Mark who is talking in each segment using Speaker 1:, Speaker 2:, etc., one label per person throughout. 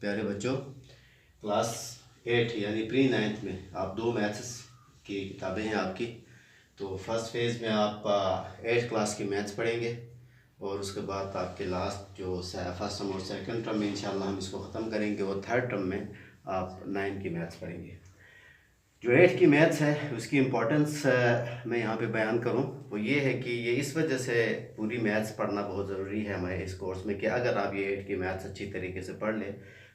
Speaker 1: प्यारे बच्चों, क्लास 8 यानी प्री 9th में आप 2 मैथ्स की किताबें हैं आपकी। तो फर्स्ट फेज़ में आप 8th क्लास की मैथ्स पढ़ेंगे और उसके बाद आपके लास्ट जो फर्स्ट टर्म और सेकंड टर्म में इंशाल्लाह हम इसको ख़त्म करेंगे और थर्ड टर्म में आप 9 की मैथ्स पढ़ेंगे। जो 8 की मैथ्स है उसकी इम्पोर्टेंस मैं यहाँ पे बयान करूँ वो ये है कि ये इस वजह से पूरी मैथ्स पढ़ना बहुत ज़रूरी है हमारे इस कोर्स में कि अगर आप ये 8 की मैथ्स अच्छी तरीके से पढ़ लें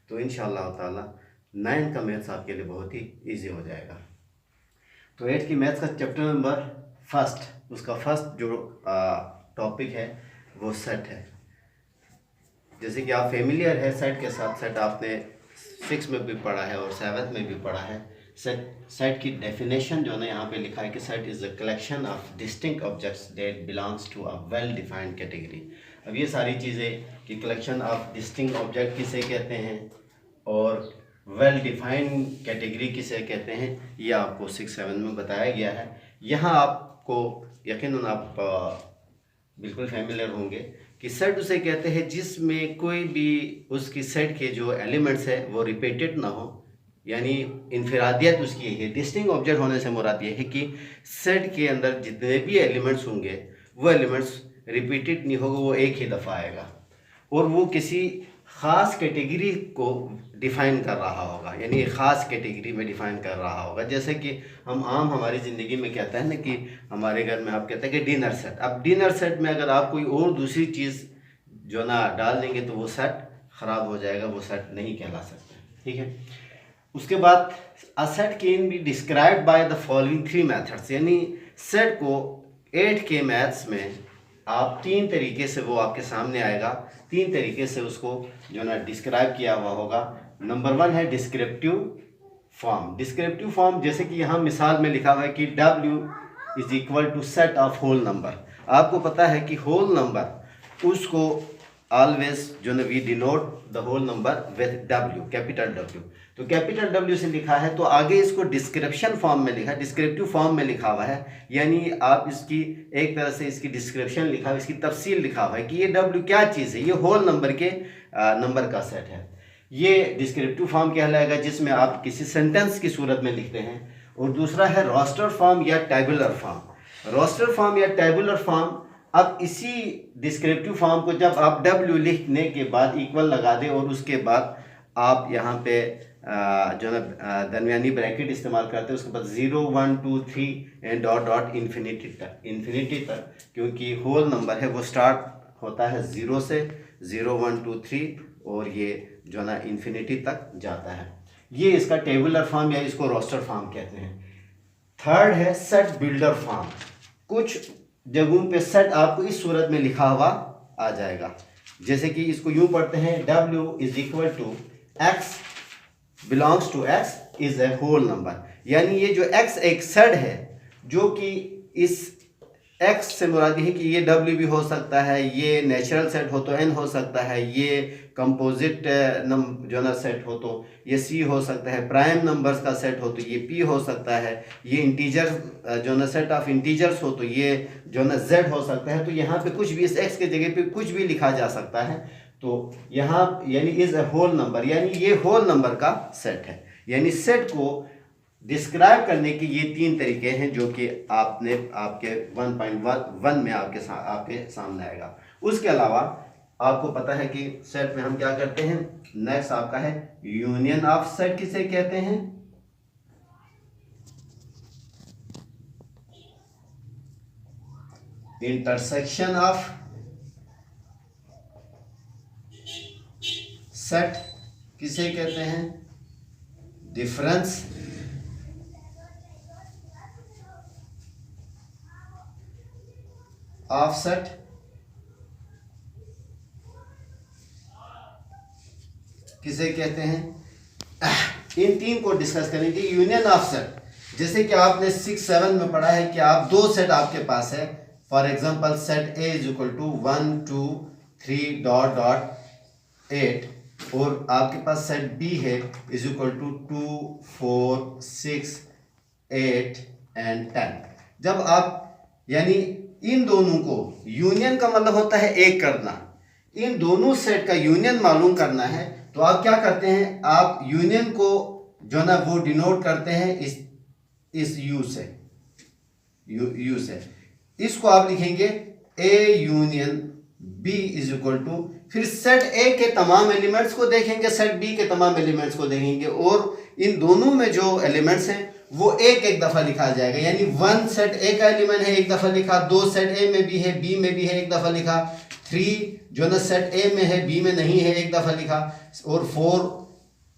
Speaker 1: तो इंशाअल्लाह ताला 9 का मैथ्स आपके लिए बहुत ही ईजी हो जाएगा। तो 8 की मैथ्स का चैप्टर नंबर फर्स्ट, उसका फर्स्ट जो टॉपिक है वो सेट है। जैसे कि आप फेमिलियर है सेट के साथ, सेट आपने 6 में भी पढ़ा है और 7th में भी पढ़ा है। सेट की डेफिनेशन जो है ना यहाँ पे लिखा है कि set is a collection of distinct objects that belongs to a well defined category. अब ये सारी चीज़ें कि कलेक्शन ऑफ डिस्टिंक्ट ऑब्जेक्ट किसे कहते हैं और वेल डिफाइंड कैटेगरी किसे कहते हैं, ये आपको 6-7 में बताया गया है। यहाँ आपको यकीनन आप बिल्कुल फैमिलियर होंगे कि सेट उसे कहते हैं जिसमें कोई भी उसकी सेट के जो एलिमेंट्स है वो रिपीटेड ना हो, यानी इनफरादियत उसकी है। डिस्टिंक्ट ऑब्जेक्ट होने से मुराद ये है कि सेट के अंदर जितने भी एलिमेंट्स होंगे वो एलिमेंट्स रिपीटेड नहीं होगा, वो एक ही दफ़ा आएगा और वो किसी ख़ास कैटेगरी को डिफ़ाइन कर रहा होगा, यानी एक ख़ास कैटेगरी में डिफ़ाइन कर रहा होगा। जैसे कि हम आम हमारी ज़िंदगी में कहते हैं ना कि हमारे घर में आप कहते हैं कि डिनर सेट। अब डिनर सेट में अगर आप कोई और दूसरी चीज़ जो ना डाल देंगे तो वो सेट ख़राब हो जाएगा, वो सेट नहीं कहला सकता। ठीक है, उसके बाद a set can be described by the following 3 methods, यानी सेट को 8 के मैथ्स में आप 3 तरीके से वो आपके सामने आएगा, 3 तरीके से उसको जो ना डिस्क्राइब किया हुआ होगा। नंबर 1 है डिस्क्रिप्टिव फॉर्म। डिस्क्रिप्टिव फॉर्म जैसे कि यहाँ मिसाल में लिखा हुआ है कि W is equal to set of whole number. आपको पता है कि होल नंबर उसको ऑलवेज जो ना we denote the whole number with W, capital W। तो कैपिटल W से लिखा है तो आगे इसको डिस्क्रिप्शन फॉर्म में लिखा है, डिस्क्रिप्टिव फॉर्म में लिखा हुआ है, यानी आप इसकी एक तरह से इसकी डिस्क्रिप्शन लिखा हुआ, इसकी तफसील लिखा हुआ है कि ये W क्या चीज़ है, ये होल नंबर के नंबर का सेट है। ये डिस्क्रिप्टिव फॉर्म कहलाएगा जिसमें आप किसी सेंटेंस की सूरत में लिखते हैं। और दूसरा है रोस्टर फॉर्म या टेबुलर फॉर्म। रोस्टर फॉर्म या टेबुलर फॉर्म, अब इसी डिस्क्रिप्टिव फॉर्म को जब आप W लिखने के बाद इक्वल लगा दें और उसके बाद आप यहाँ पे जो है दरमियानी ब्रैकेट इस्तेमाल करते हैं, उसके बाद 0 1 2 3 एंड डॉट डॉट इन्फिनिटी तक, क्योंकि होल नंबर है वो स्टार्ट होता है 0 से, 0 1 2 3 और ये जो ना इन्फिनिटी तक जाता है। ये इसका टेबुलर फॉर्म या इसको रोस्टर फॉर्म कहते हैं। थर्ड है सेट बिल्डर फॉर्म। कुछ जगहों पे सेट आपको इस सूरत में लिखा हुआ आ जाएगा, जैसे कि इसको यूं पढ़ते हैं W is equal to X belongs to X is a whole number, यानी ये जो X एक सेट है जो कि इस X से मुराद है कि ये W भी हो सकता है, ये नेचुरल सेट हो तो N हो सकता है, ये कंपोजिट जो ना सेट हो तो ये C हो सकता है, प्राइम नंबर्स का सेट हो तो ये P हो सकता है, ये इंटीजर जो ना सेट ऑफ इंटीजर्स हो तो ये जो ना Z हो सकता है। तो यहाँ पे कुछ भी इस X के जगह पे कुछ भी लिखा जा सकता है। तो यहाँ यानी इज ए होल नंबर, यानी ये होल नंबर का सेट है। यानी सेट को डिस्क्राइब करने के ये 3 तरीके हैं जो कि आपने आपके 1.1 में आपके सामने आएगा। उसके अलावा आपको पता है कि सेट में हम क्या करते हैं। नेक्स्ट आपका है यूनियन ऑफ सेट किसे कहते हैं। इंटरसेक्शन ऑफ सेट किसे कहते हैं। डिफरेंस ऑफ सेट किसे कहते हैं। इन 3 को डिस्कस करेंगे। यूनियन ऑफ सेट, जैसे कि आपने 6-7 में पढ़ा है कि आप 2 सेट आपके पास है। For example set A is equal to 1 2 3 dot dot 8 और आपके पास सेट B है इज इक्वल टू 2 4 6 8 एंड 10। जब आप यानी इन दोनों को यूनियन का मतलब होता है एक करना, इन दोनों सेट का यूनियन मालूम करना है तो आप क्या करते हैं, आप यूनियन को जो ना वो डिनोट करते हैं इस यू से, यू से। इसको आप लिखेंगे A union B is equal to, फिर सेट ए के तमाम एलिमेंट्स को देखेंगे, सेट बी के तमाम एलिमेंट्स को देखेंगे, और इन दोनों में जो एलिमेंट्स हैं वो एक एक दफा लिखा जाएगा। यानी 1 सेट ए का एलिमेंट है एक दफा लिखा, 2 सेट ए में भी है, बी में भी है एक दफा लिखा, 3 जो ना सेट ए में है बी में नहीं है एक दफा लिखा, और 4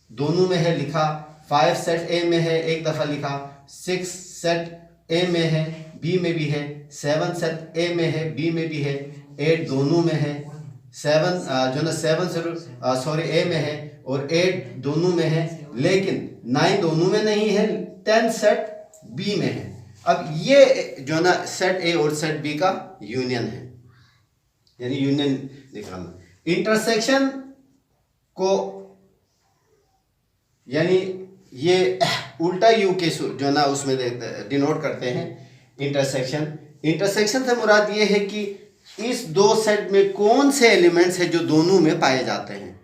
Speaker 1: दोनों में है लिखा, 5 सेट ए में है एक दफा लिखा, 6 सेट ए में है बी में भी है, 7 सेट ए में है बी में भी है, 8 दोनों में है, 7 जो ना 7 ए में है और 8 दोनों में है, लेकिन 9 दोनों में नहीं है, 10 सेट बी में है। अब ये जो ना सेट ए और सेट बी का यूनियन है, यानी यूनियन निकालना। इंटरसेक्शन को यानी ये उल्टा यू के जो ना उसमें डिनोट करते हैं इंटरसेक्शन। इंटरसेक्शन से मुराद ये है कि इस दो सेट में कौन से एलिमेंट्स हैं जो दोनों में पाए जाते हैं,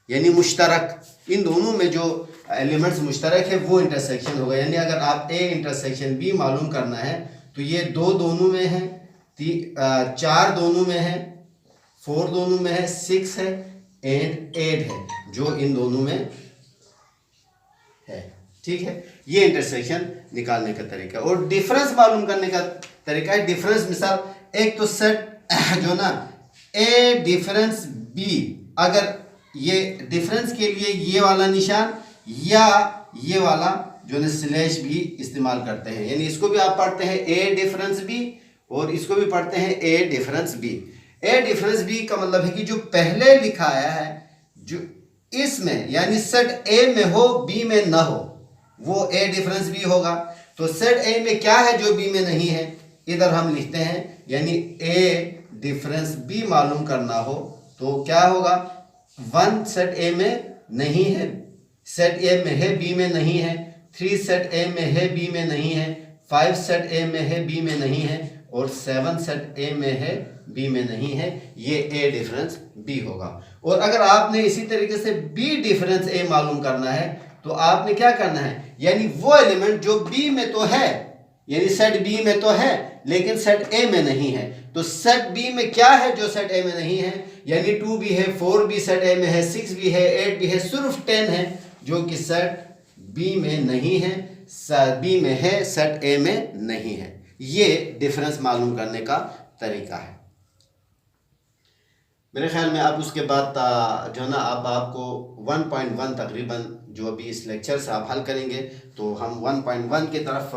Speaker 1: यानी मुश्तरक, इन दोनों में जो एलिमेंट्स मुश्तरक है वो इंटरसेक्शन होगा। यानी अगर आप ए इंटरसेक्शन बी मालूम करना है तो ये 2 दोनों में है, 4 दोनों में है, 4 दोनों में है, 6 है एंड 8 है जो इन दोनों में है। ठीक है, ये इंटरसेक्शन निकालने का तरीका। और डिफरेंस मालूम करने का तरीका है, डिफरेंस मिसाल एक तो सेट जो ना ए डिफरेंस बी, अगर ये डिफरेंस के लिए ये वाला निशान या ये वाला जो ना स्लैश भी इस्तेमाल करते हैं, यानी इसको भी आप पढ़ते हैं ए डिफरेंस बी और इसको भी पढ़ते हैं ए डिफरेंस बी। ए डिफरेंस बी का मतलब है कि जो पहले लिखा आया है जो इसमें यानी सेट ए में हो बी में ना हो वो ए डिफरेंस बी होगा। तो सेट ए में क्या है जो बी में नहीं है, इधर हम लिखते हैं, यानी ए डिफरेंस बी मालूम करना हो तो क्या होगा, 1 सेट ए में नहीं है, सेट ए में है बी में नहीं है, 3 सेट ए में है बी में नहीं है, 5 सेट ए में है बी में नहीं है और 7 सेट ए में है बी में नहीं है, ये ए डिफरेंस बी होगा। और अगर आपने इसी तरीके से बी डिफरेंस ए मालूम करना है तो आपने क्या करना है, यानी वो एलिमेंट जो बी में तो है, यानी सेट बी में तो है लेकिन सेट ए में नहीं है, तो सेट बी में क्या है जो सेट ए में नहीं है, यानी 2 भी है, 4 भी सेट ए में है, 6 भी है, 8 भी है, सिर्फ 10 है जो कि सेट बी में नहीं है, बी में है सेट ए में नहीं है। ये डिफरेंस मालूम करने का तरीका है। मेरे ख्याल में अब उसके बाद जो ना अब आपको 1.1 तकरीबन जो अभी इस लेक्चर से आप हल करेंगे तो हम 1.1 की तरफ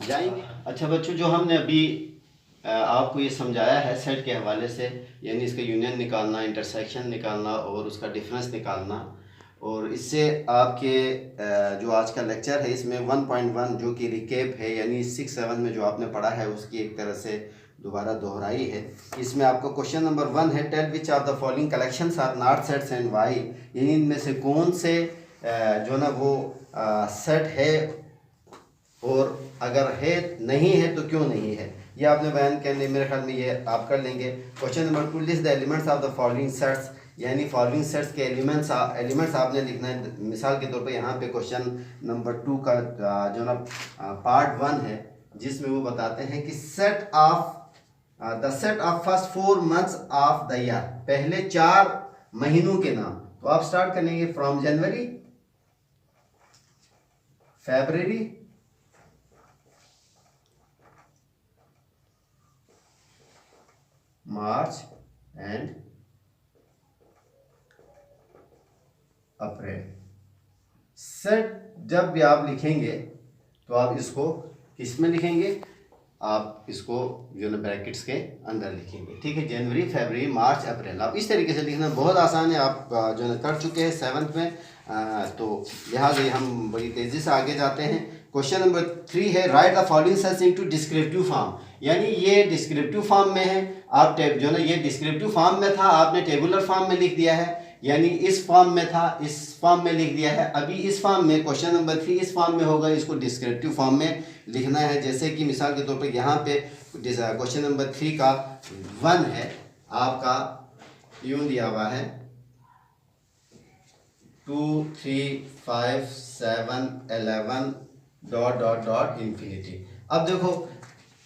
Speaker 1: जाएंगे। अच्छा बच्चों, जो हमने अभी आपको ये समझाया है सेट के हवाले से, यानी इसका यूनियन निकालना, इंटरसेक्शन निकालना और उसका डिफरेंस निकालना, और इससे आपके जो आज का लेक्चर है इसमें 1.1 जो कि रिकेप है, यानी 6-7 में जो आपने पढ़ा है उसकी एक तरह से दोबारा दोहराई है। इसमें आपको क्वेश्चन नंबर 1 है, tell which of the following collections are not sets and why, यानी इनमें से कौन से जो ना वो सेट है और अगर है नहीं है तो क्यों नहीं है, ये आपने बयान करने, मेरे ख्याल में ये आप कर लेंगे। Question number 2, list the elements of the following sets, यानी फॉलोइंग सेट्स के एलिमेंट्स आपने लिखना है। मिसाल के तौर पे यहाँ पे क्वेश्चन नंबर 2 का जो ना पार्ट 1 है जिसमें वो बताते हैं कि set of the set of first 4 months of the year, पहले 4 महीनों के नाम। तो आप स्टार्ट करेंगे from January, February, March and April. Set जब भी आप लिखेंगे तो आप इसको किस में लिखेंगे, आप इसको जो है ब्रैकेट्स के अंदर लिखेंगे। ठीक है, जनवरी, फरवरी, मार्च, अप्रैल। आप इस तरीके से लिखना बहुत आसान है, आप जो है कर चुके हैं 7th में, तो लिहाजा हम बड़ी तेज़ी से आगे जाते हैं। क्वेश्चन नंबर 3 है, right the following sales into descriptive form, यानी ये डिस्क्रिप्टिव फॉर्म में है, आप जो है ना ये डिस्क्रिप्टिव फॉर्म में था, आपने टेबुलर फॉर्म में लिख दिया है, यानी इस फॉर्म में था, इस फॉर्म में लिख दिया है। अभी इस फॉर्म में क्वेश्चन नंबर 3 इस फॉर्म में होगा, इसको डिस्क्रिप्टिव फॉर्म में लिखना है। जैसे कि मिसाल के तौर पर यहाँ पे क्वेश्चन नंबर 3 का 1 है आपका, यूं दिया हुआ है 2 3 5 7 11 डॉट डॉट डॉट इंफिनिटी। अब देखो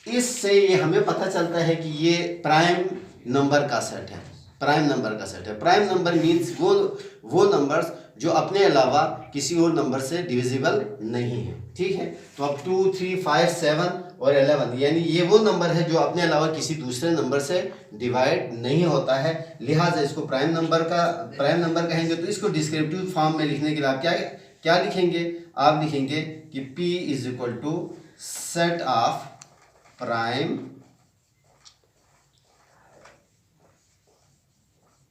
Speaker 1: इससे ये हमें पता चलता है कि ये प्राइम नंबर का सेट है। प्राइम नंबर का सेट है। प्राइम नंबर मीन्स वो नंबर्स जो अपने अलावा किसी और नंबर से डिविजिबल नहीं है। ठीक है, तो अब 2 3 5 7 और 11 यानी ये वो नंबर है जो अपने अलावा किसी दूसरे नंबर से डिवाइड नहीं होता है, लिहाजा इसको प्राइम नंबर कहेंगे। तो इसको डिस्क्रिप्टिव फॉर्म में लिखने के लिए आप क्या लिखेंगे? आप लिखेंगे कि P is equal to set of prime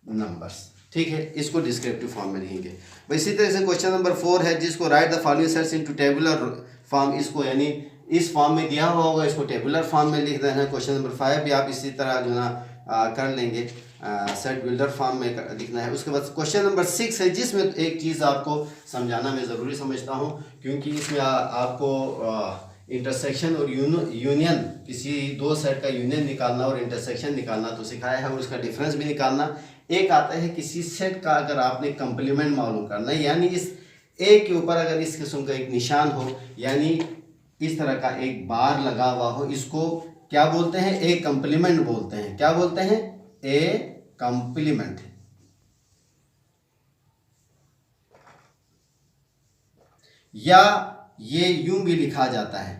Speaker 1: numbers. ठीक है, इसको डिस्क्रिप्टिव फॉर्म में लिखेंगे। इसी तरह से क्वेश्चन नंबर 4 है जिसको right the following sets into tabular form. इसको यानी इस फॉर्म में दिया हुआ होगा, इसको टेबुलर फॉर्म में लिख देना है। क्वेश्चन नंबर 5 भी आप इसी तरह जो ना कर लेंगे, सेट बिल्डर फॉर्म में लिखना है। उसके बाद क्वेश्चन नंबर 6 है जिसमें एक चीज़ आपको समझाना मैं ज़रूरी समझता हूँ, क्योंकि इसमें आपको इंटरसेक्शन और यूनियन, किसी दो सेट का यूनियन निकालना और इंटरसेक्शन निकालना तो सिखाया है, और उसका डिफरेंस भी निकालना। एक आता है किसी सेट का अगर आपने कंप्लीमेंट मालूम करना है, यानी इस ए के ऊपर अगर इस किस्म का एक निशान हो, यानी इस तरह का एक बार लगा हुआ हो, इसको क्या बोलते हैं? ए कंप्लीमेंट बोलते हैं। क्या बोलते हैं? ए कंप्लीमेंट। या ये यूं भी लिखा जाता है,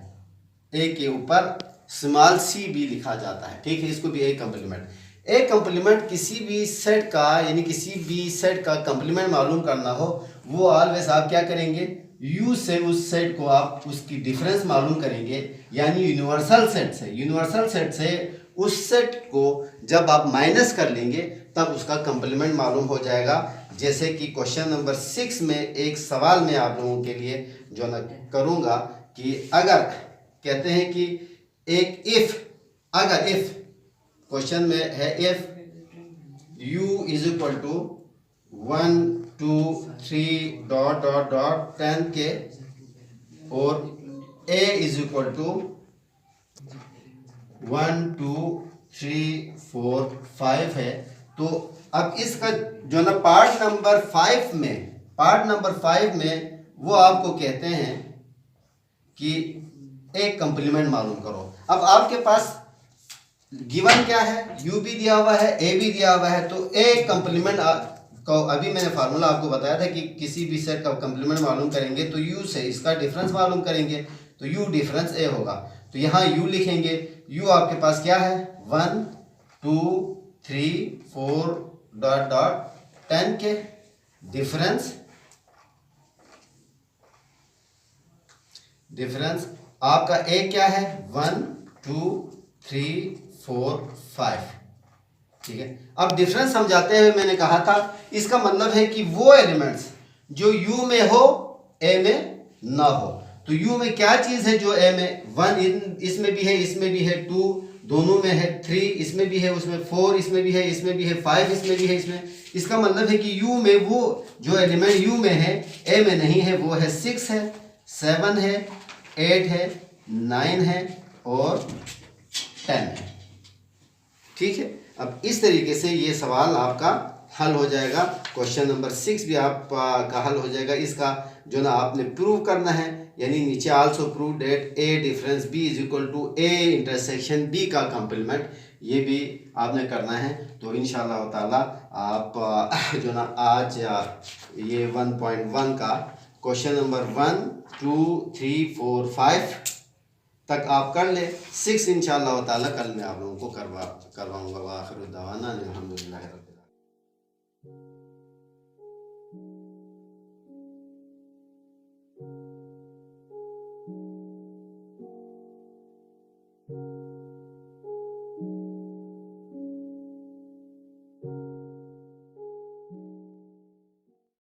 Speaker 1: ए के ऊपर स्मॉल सी भी लिखा जाता है। ठीक है, इसको भी ए कंप्लीमेंट। ए कंप्लीमेंट किसी भी सेट का, यानी किसी भी सेट का कंप्लीमेंट मालूम करना हो, वो ऑलवेज आप क्या करेंगे? यू से उस सेट को आप उसकी डिफरेंस मालूम करेंगे, यानी यूनिवर्सल सेट से उस सेट को जब आप माइनस कर लेंगे तब उसका कंप्लीमेंट मालूम हो जाएगा। जैसे कि क्वेश्चन नंबर 6 में एक सवाल मैं आप लोगों के लिए जो ना करूँगा कि अगर कहते हैं कि एक अगर इफ क्वेश्चन में है if u is equal to 1 2 3 dot dot dot 10 के और a इज इक्वल टू 1 2 3 4 5 है, तो अब इसका जो ना पार्ट नंबर 5 में वो आपको कहते हैं कि एक कंप्लीमेंट मालूम करो। अब आपके पास गिवन क्या है? u भी दिया हुआ है, a भी दिया हुआ है, तो a कंप्लीमेंट को अभी मैंने फार्मूला आपको बताया था कि किसी भी सेट का कंप्लीमेंट मालूम करेंगे तो u से इसका डिफरेंस मालूम करेंगे, तो u डिफरेंस a होगा। तो यहाँ u लिखेंगे। u आपके पास क्या है? 1 2 3 4 डॉट डॉट 10 के डिफरेंस आपका a क्या है? 1 2 3 4 5। ठीक है, अब डिफरेंस समझाते हुए मैंने कहा था इसका मतलब है कि वो एलिमेंट्स जो u में हो a में ना हो। तो u में क्या चीज है जो a में? 1 इसमें भी है, इसमें भी है, 2 दोनों में है, 3 इसमें भी है, उसमें 4 इसमें भी है, इसमें भी है, 5 इसमें भी है, इसमें। इसका मतलब है कि u में वो जो एलिमेंट u में है a में नहीं है, वो है 6 है, 7 है, 8 है, 9 है और 10 है। ठीक है, अब इस तरीके से ये सवाल आपका हल हो जाएगा। क्वेश्चन नंबर 6 भी आपका हल हो जाएगा। इसका जो ना आपने प्रूव करना है, यानी नीचे also prove that a difference b is equal to a intersection b का कंप्लीमेंट, ये भी आपने करना है। तो इंशाल्लाह ताला आप जो ना आज ये 1.1 का क्वेश्चन नंबर 1 2 3 4 5 तक आप कर ले। 6 इंशाल्लाह ताला कल मैं आप लोगों को करवाऊंगा। वाखिर दावाना अल्हम्दुलिल्लाह रब्बिल आलमीन।